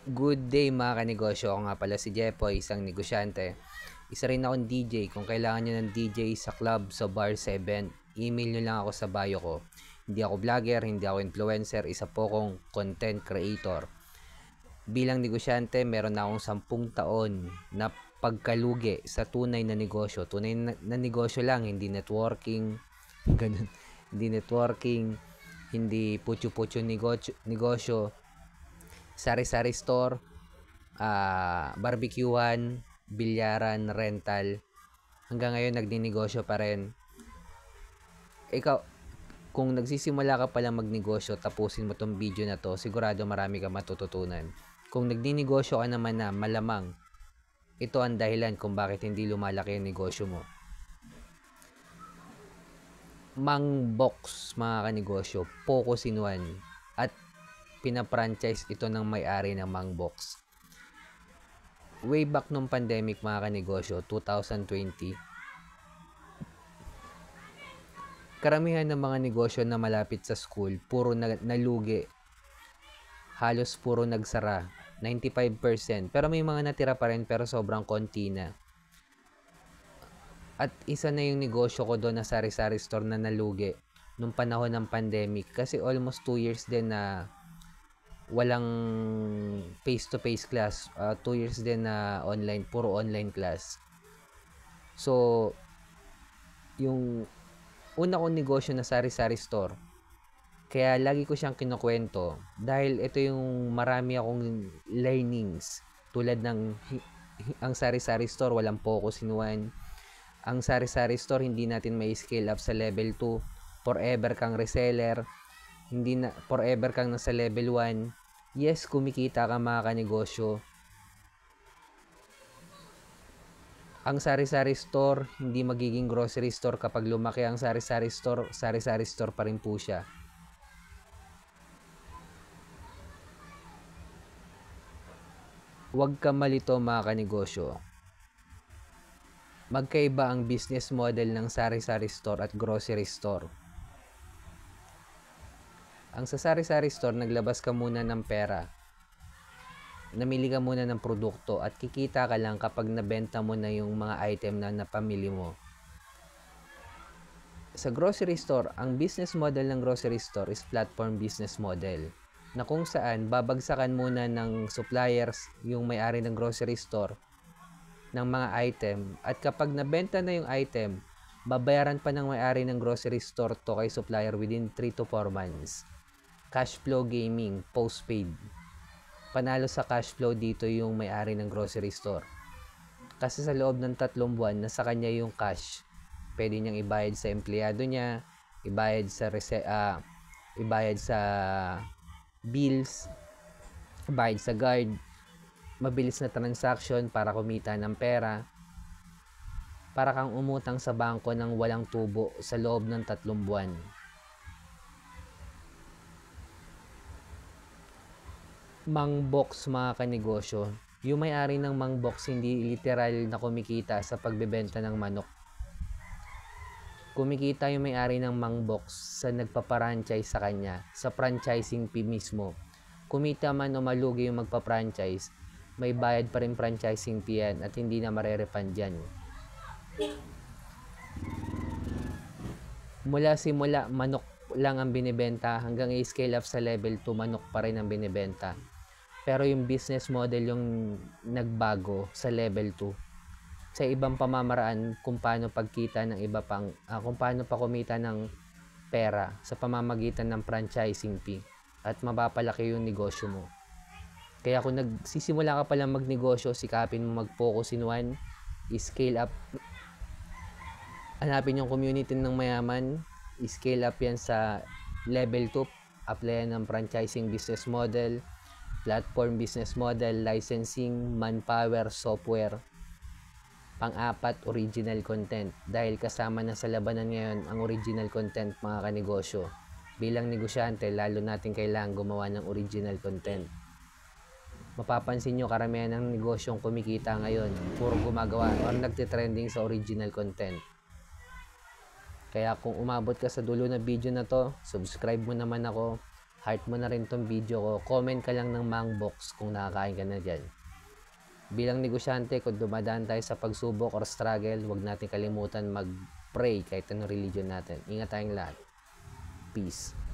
Good day mga kanegosyo, ako nga pala si Jepoy, isang negosyante. Isa rin akong DJ. Kung kailangan nyo ng DJ sa club, sa bar, sa event, email nyo lang ako sa bio ko. Hindi ako vlogger, hindi ako influencer, isa po akong content creator. Bilang negosyante, meron na akong 10 taon na pagkalugi sa tunay na negosyo. Tunay na negosyo lang, hindi networking, ganun. Hindi networking, hindi putyo-putyo negosyo, sari-sari store, barbecuehan, bilyaran, rental. Hanggang ngayon nagninegosyo pa rin. Ikaw, kung nagsisimula ka pa lang magnegosyo, tapusin mo tong video na to, sigurado marami ka matututunan. Kung nagninegosyo ka naman na, malamang ito ang dahilan kung bakit hindi lumalaki ang negosyo mo. Mang Box mga kanegosyo, focus in one, at pina-franchise ito ng may-ari ng Mang Box. Way back nung pandemic mga kanegosyo, 2020, karamihan ng mga negosyo na malapit sa school, puro nalugi. Halos puro nagsara, 95%. Pero may mga natira pa rin pero sobrang konti na. At isa na yung negosyo ko doon na sari-sari store na nalugi nung panahon ng pandemic. Kasi almost 2 years din na walang face-to-face class. 2 years din na online, puro online class. So, yung una kong negosyo na sari-sari store, kaya lagi ko siyang kinukwento dahil ito yung marami akong learnings. Tulad ng ang sari-sari store, walang focus in one. Ang sari-sari store, hindi natin may scale up sa level 2. Forever kang reseller. Hindi na forever kang nasa level 1. Yes, kumikita ka mga kanegosyo. Ang sari-sari store, hindi magiging grocery store kapag lumaki ang sari-sari store pa rin po siya. Huwag ka malito mga kanegosyo. Magkaiba ang business model ng sari-sari store at grocery store. Ang sa sari-sari store, naglabas ka muna ng pera. Namili ka muna ng produkto at kikita ka lang kapag nabenta mo na yung mga item na napamili mo. Sa grocery store, ang business model ng grocery store is platform business model, na kung saan babagsakan muna ng suppliers yung may-ari ng grocery store ng mga item, at kapag nabenta na yung item, babayaran pa ng may-ari ng grocery store to kay supplier within 3 to 4 months. Cash flow gaming, postpaid. Panalo sa cash flow dito yung may-ari ng grocery store. Kasi sa loob ng 3 buwan, nasa kanya yung cash. Pwede niyang ibayad sa empleyado niya, ibayad sa bills, ibayad sa guard. Mabilis na transaction para kumita ng pera. Para kang umutang sa bangko ng walang tubo sa loob ng 3 buwan. Mang Box mga kanegosyo. Yung may-ari ng Mang Box hindi literal na kumikita sa pagbebenta ng manok. Kumikita yung may-ari ng Mang Box sa nagpa-franchise sa kanya, sa franchising fee mismo. Kumita man o malugi yung magpa-franchise, may bayad pa rin franchising fee yan at hindi na marerefund yan. Mula simula, manok lang ang binibenta, hanggang i-scale up sa level 2, manok pa rin ang binibenta. Pero yung business model yung nagbago sa level 2. Sa ibang pamamaraan kung paano pagkita ng iba pang, kung paano pa kumita ng pera sa pamamagitan ng franchising fee at mapapalaki yung negosyo mo. Kaya kung nagsisimula ka pa lang magnegosyo, sikapin mo mag-focus in one, i-scale up. Hanapin yung community ng mayaman, i-scale up yan sa level 2, applyan ng franchising business model, platform business model, licensing, manpower, software. Pang-apat, original content. Dahil kasama na sa labanan ngayon ang original content mga kanegosyo. Bilang negosyante, lalo natin kailangan gumawa ng original content. Mapapansin nyo, karamihan ng negosyong kumikita ngayon, puro gumagawa or nagtitrending sa original content. Kaya kung umabot ka sa dulo ng video na to, subscribe mo naman ako. heart mo na rin tong video ko. Comment ka lang ng Mangbox kung nakakain ka na dyan. Bilang negosyante, kung dumadaan tayo sa pagsubok or struggle, huwag natin kalimutan mag-pray kahit anong religion natin. Ingat tayong lahat. Peace.